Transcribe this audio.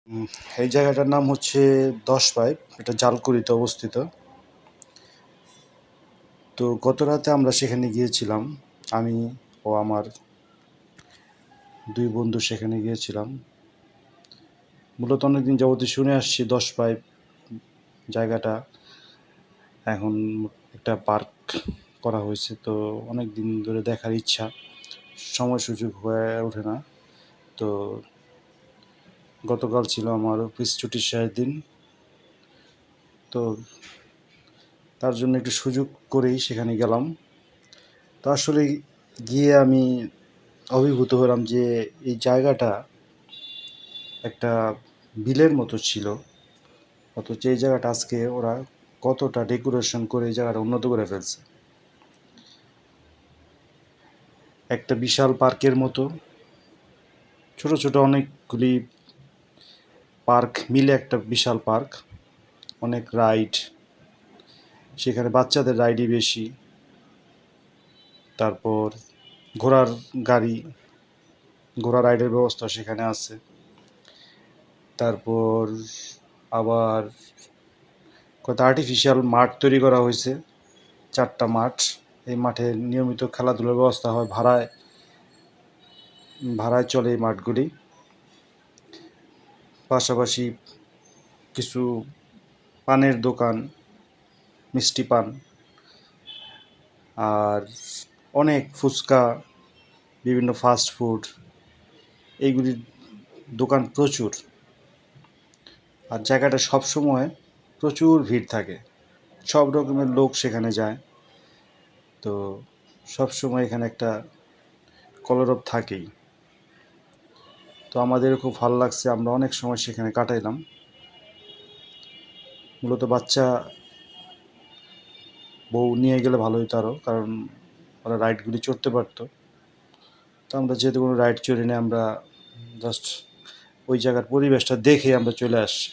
উম এই জায়গাটার নাম হচ্ছে ১০ পাইপ। এটা জালকুড়িতে অবস্থিত। তো গতরাতে আমরা সেখানে গিয়েছিলাম। আমি ও আমার ২ বন্ধু সেখানে গিয়েছিলাম। মূলত অনেকদিন যাবতই শুনে আসছি ১০ পাইপ জায়গাটা এখন একটা পার্ক করা হয়েছে। তো অনেকদিন ধরে দেখার ইচ্ছা। সময় সুযোগ হয়ে ওঠে না। তো গতকাল ছিল আমার অফিস ছুটির শেষ দিন। তো তার জন্য একটু সুযোগ করেই সেখানে গেলাম। তো আসলে গিয়ে আমি অভিভূত হলাম যে এই জায়গাটা একটা বিলের মতো ছিল, অথচ এই জায়গাটা আজকে ওরা কতটা ডেকোরেশন করে এই জায়গাটা উন্নত করে ফেলছে। একটা বিশাল পার্কের মতো ছোট ছোট অনেকগুলি পার্ক মিলে একটা বিশাল পার্ক, অনেক রাইড, সেখানে বাচ্চাদের রাইডই বেশি। তারপর ঘোড়ার গাড়ি, ঘোড়া রাইডের ব্যবস্থা সেখানে আছে। তারপর আবার কত আর্টিফিশিয়াল মাঠ তৈরি করা হয়েছে, ৪টা মাঠ। এই মাঠে নিয়মিত খেলাধুলার ব্যবস্থা হয়, ভাড়ায় ভাড়ায় চলে এই মাঠগুলি। পাশাপাশি কিছু পানের দোকান, মিষ্টি পান, আর অনেক ফুচকা, বিভিন্ন ফাস্ট ফুড, এইগুলির দোকান প্রচুর। আর জায়গাটা সবসময় প্রচুর ভিড় থাকে, সব রকমের লোক সেখানে যায়। তো সবসময় এখানে একটা কলরব থাকেই। তো আমাদেরও খুব ভালো লাগছে, আমরা অনেক সময় সেখানে কাটাইলাম। মূলত বাচ্চা বউ নিয়ে গেলে ভালো হতো আরও, কারণ ওরা রাইডগুলি চড়তে পারতো। তো আমরা যেহেতু কোনো রাইড চড়িনি, আমরা জাস্ট ওই জায়গার পরিবেশটা দেখে আমরা চলে আসছি।